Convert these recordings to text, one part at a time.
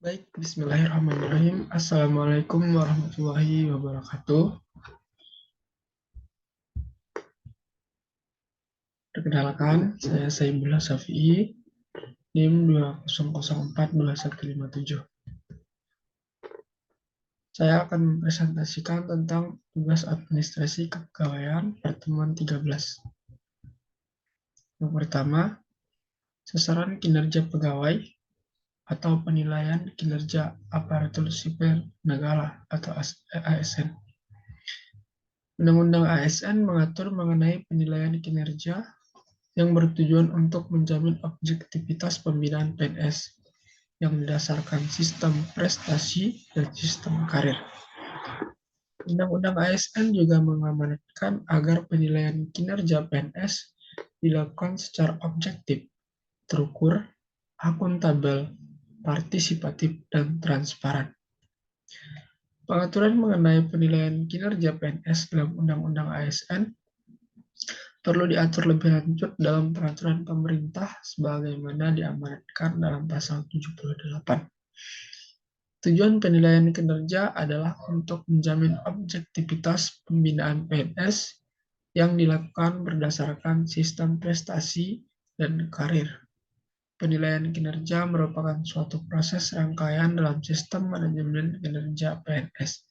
Baik, bismillahirrahmanirrahim. Assalamualaikum warahmatullahi wabarakatuh. Perkenalkan, saya Saibullah Syafi'i, NIM 200425157. Saya akan mempresentasikan tentang tugas administrasi kepegawaian pertemuan 13. Yang pertama, sasaran kinerja pegawai atau penilaian kinerja aparatur sipil negara atau ASN. Undang-Undang ASN mengatur mengenai penilaian kinerja yang bertujuan untuk menjamin objektivitas pembinaan PNS yang didasarkan sistem prestasi dan sistem karir. Undang-Undang ASN juga mengamanatkan agar penilaian kinerja PNS dilakukan secara objektif, terukur, akuntabel, partisipatif, dan transparan. Pengaturan mengenai penilaian kinerja PNS dalam Undang-Undang ASN perlu diatur lebih lanjut dalam peraturan pemerintah sebagaimana diamanatkan dalam pasal 78. Tujuan penilaian kinerja adalah untuk menjamin objektivitas pembinaan PNS yang dilakukan berdasarkan sistem prestasi dan karir. Penilaian kinerja merupakan suatu proses rangkaian dalam sistem manajemen kinerja PNS.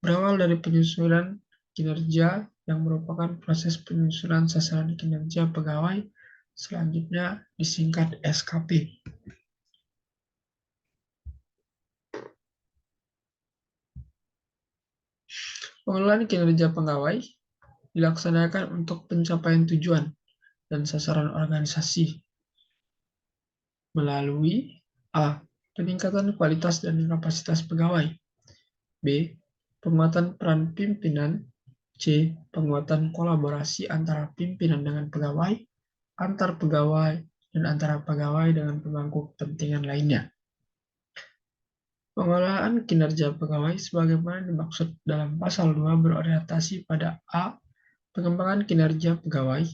Berawal dari penyusunan kinerja yang merupakan proses penyusunan sasaran kinerja pegawai, selanjutnya disingkat SKP. Pengelolaan kinerja pegawai dilaksanakan untuk pencapaian tujuan dan sasaran organisasi melalui A. Peningkatan kualitas dan kapasitas pegawai. B. Penguatan peran pimpinan. C. Penguatan kolaborasi antara pimpinan dengan pegawai, antar pegawai, dan antara pegawai dengan pemangku kepentingan lainnya. Pengelolaan kinerja pegawai sebagaimana dimaksud dalam pasal 2 berorientasi pada A. Pengembangan kinerja pegawai.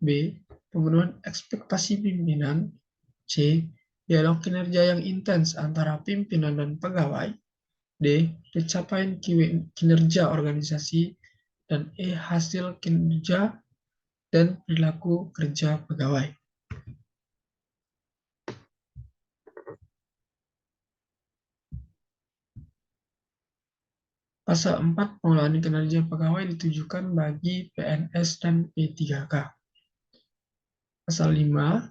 B. Pemenuhan ekspektasi pimpinan. C. Dialog kinerja yang intens antara pimpinan dan pegawai. D. Pencapaian kinerja organisasi. Dan E. Hasil kinerja dan perilaku kerja pegawai. Pasal 4 pengelolaan kinerja pegawai ditujukan bagi PNS dan P3K. Pasal 5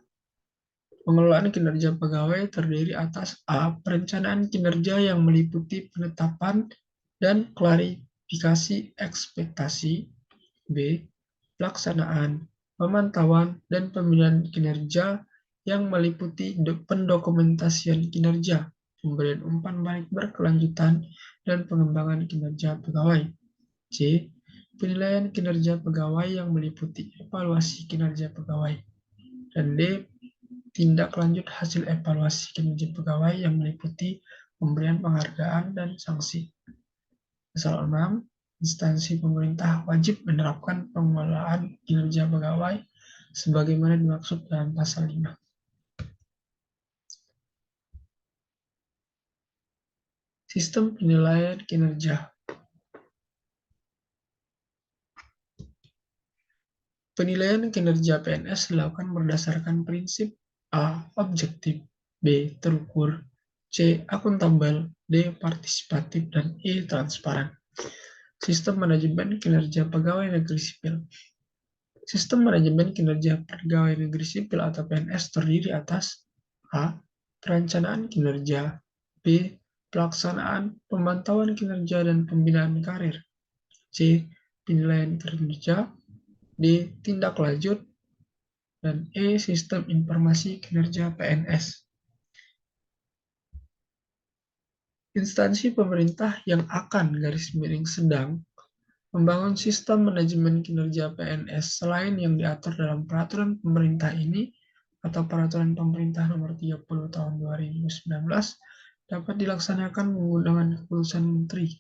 pengelolaan kinerja pegawai terdiri atas A. Perencanaan kinerja yang meliputi penetapan dan klarifikasi ekspektasi. B. Pelaksanaan, pemantauan, dan pembinaan kinerja yang meliputi pendokumentasian kinerja, pemberian umpan balik berkelanjutan, dan pengembangan kinerja pegawai. C. Penilaian kinerja pegawai yang meliputi evaluasi kinerja pegawai. Dan D. Tindak lanjut hasil evaluasi kinerja pegawai yang meliputi pemberian penghargaan dan sanksi. Pasal 6. Instansi pemerintah wajib menerapkan pengelolaan kinerja pegawai sebagaimana dimaksud dalam pasal 5. Sistem penilaian kinerja. Penilaian kinerja PNS dilakukan berdasarkan prinsip A. Objektif, B. Terukur, C. Akuntabel, D. Partisipatif, dan E. Transparan. Sistem manajemen kinerja pegawai negeri sipil. Sistem manajemen kinerja pegawai negeri sipil atau PNS terdiri atas A. Perencanaan kinerja, B. Pelaksanaan, pemantauan kinerja dan pembinaan karir, C. Penilaian kinerja, D. Tindak lanjut, dan E. Sistem informasi kinerja PNS. Instansi pemerintah yang akan sedang membangun sistem manajemen kinerja PNS selain yang diatur dalam peraturan pemerintah ini atau peraturan pemerintah nomor 30 tahun 2019 dapat dilaksanakan menggunakan keputusan menteri.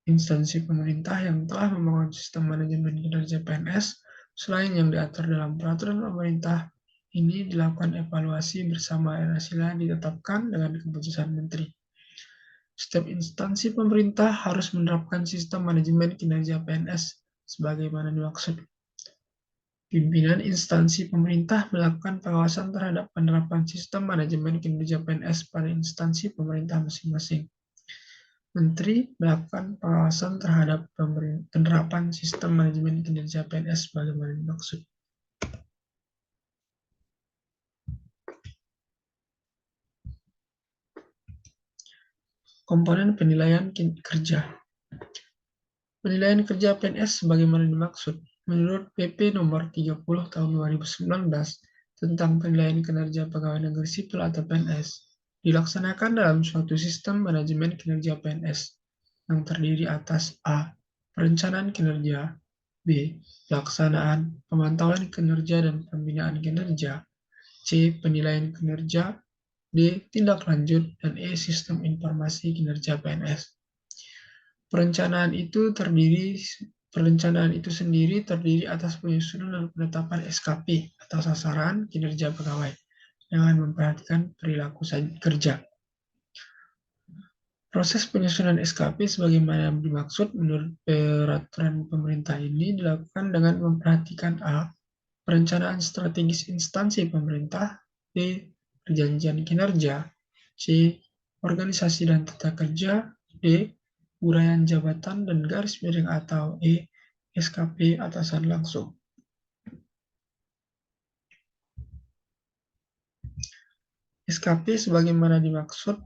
Instansi pemerintah yang telah membangun sistem manajemen kinerja PNS selain yang diatur dalam peraturan pemerintah ini dilakukan evaluasi bersama dan hasilnya ditetapkan dengan keputusan Menteri. Setiap instansi pemerintah harus menerapkan sistem manajemen kinerja PNS sebagaimana dimaksud. Pimpinan instansi pemerintah melakukan pengawasan terhadap penerapan sistem manajemen kinerja PNS pada instansi pemerintah masing-masing. Menteri melakukan pengawasan terhadap penerapan sistem manajemen kinerja PNS sebagaimana dimaksud. Komponen penilaian kerja. Penilaian kerja PNS sebagaimana dimaksud. Menurut PP nomor 30 tahun 2019 tentang penilaian kinerja pegawai negeri sipil atau PNS, dilaksanakan dalam suatu sistem manajemen kinerja PNS yang terdiri atas A. Perencanaan kinerja, B. Pelaksanaan, pemantauan kinerja dan pembinaan kinerja, C. Penilaian kinerja, D. Tindak lanjut, dan E. Sistem informasi kinerja PNS. Perencanaan itu sendiri terdiri atas penyusunan dan penetapan SKP atau sasaran kinerja pegawai dengan memperhatikan perilaku kerja. Proses penyusunan SKP sebagaimana dimaksud menurut peraturan pemerintah ini dilakukan dengan memperhatikan A. Perencanaan strategis instansi pemerintah, B. Perjanjian kinerja, C. Organisasi dan tata kerja, D. Uraian jabatan dan garis miring atau E. SKP atasan langsung. SKP sebagaimana dimaksud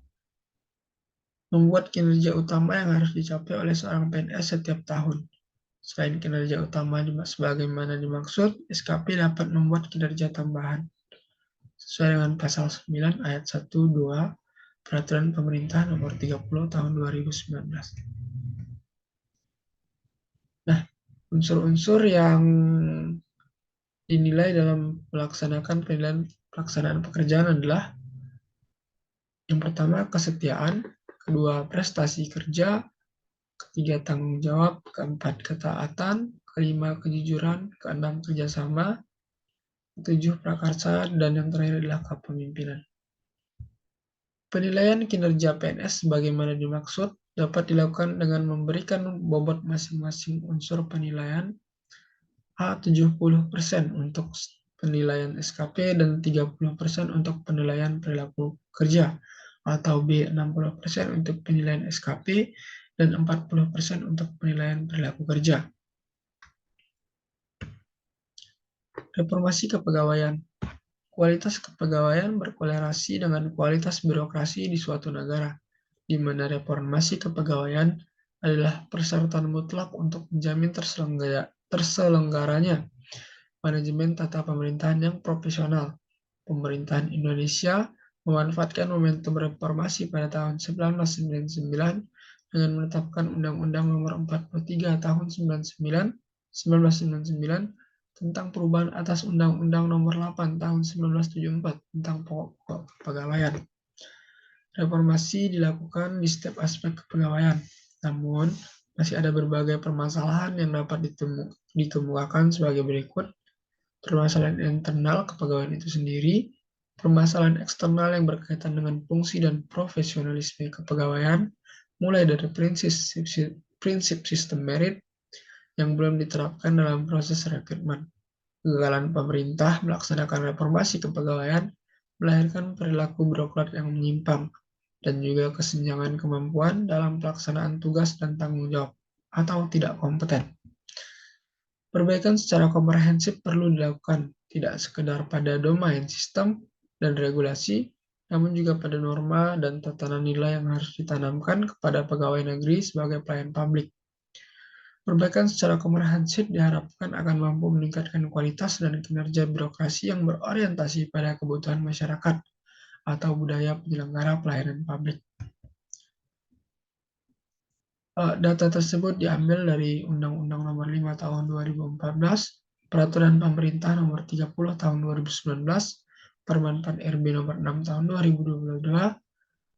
membuat kinerja utama yang harus dicapai oleh seorang PNS setiap tahun. Selain kinerja utama sebagaimana dimaksud, SKP dapat membuat kinerja tambahan sesuai dengan pasal 9 ayat 1, 2 Peraturan Pemerintah Nomor 30 Tahun 2019. Nah, unsur-unsur yang dinilai dalam melaksanakan penilaian pelaksanaan pekerjaan adalah yang pertama kesetiaan, kedua prestasi kerja, ketiga tanggung jawab, keempat ketaatan, kelima kejujuran, keenam kerjasama, ketujuh prakarsa, dan yang terakhir adalah kepemimpinan. Penilaian kinerja PNS sebagaimana dimaksud dapat dilakukan dengan memberikan bobot masing-masing unsur penilaian A 70% untuk penilaian SKP dan 30% untuk penilaian perilaku kerja, atau B 60% untuk penilaian SKP dan 40% untuk penilaian perilaku kerja. Reformasi kepegawaian. Kualitas kepegawaian berkorelasi dengan kualitas birokrasi di suatu negara, di mana reformasi kepegawaian adalah persyaratan mutlak untuk menjamin terselenggaranya manajemen tata pemerintahan yang profesional. Pemerintahan Indonesia memanfaatkan momentum reformasi pada tahun 1999 dengan menetapkan Undang-Undang Nomor 43 Tahun 1999 tentang perubahan atas Undang-Undang Nomor 8 Tahun 1974 tentang pokok kepegawaian. Reformasi dilakukan di setiap aspek kepegawaian, namun masih ada berbagai permasalahan yang dapat dikemukakan sebagai berikut. Permasalahan internal kepegawaian itu sendiri, permasalahan eksternal yang berkaitan dengan fungsi dan profesionalisme kepegawaian, mulai dari prinsip sistem merit yang belum diterapkan dalam proses rekrutmen. Kegagalan pemerintah melaksanakan reformasi kepegawaian melahirkan perilaku birokrat yang menyimpang dan juga kesenjangan kemampuan dalam pelaksanaan tugas dan tanggung jawab atau tidak kompeten. Perbaikan secara komprehensif perlu dilakukan, tidak sekedar pada domain sistem dan regulasi, namun juga pada norma dan tatanan nilai yang harus ditanamkan kepada pegawai negeri sebagai pelayan publik. Perbaikan secara komprehensif diharapkan akan mampu meningkatkan kualitas dan kinerja birokrasi yang berorientasi pada kebutuhan masyarakat atau budaya penyelenggara pelayanan publik. Data tersebut diambil dari Undang-Undang Nomor 5 Tahun 2014, Peraturan Pemerintah Nomor 30 Tahun 2019, Permen Pan RB Nomor 6 Tahun 2022,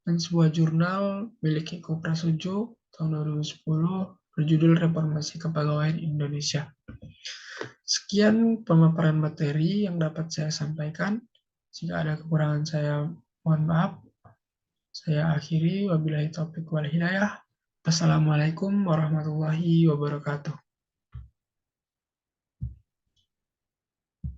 dan sebuah jurnal milik Eko Prasojo tahun 2010 berjudul Reformasi Kepegawaian Indonesia. Sekian pemaparan materi yang dapat saya sampaikan. Jika ada kekurangan saya mohon maaf. Saya akhiri, wabillahi taufiq wal hidayah. Wassalamualaikum warahmatullahi wabarakatuh.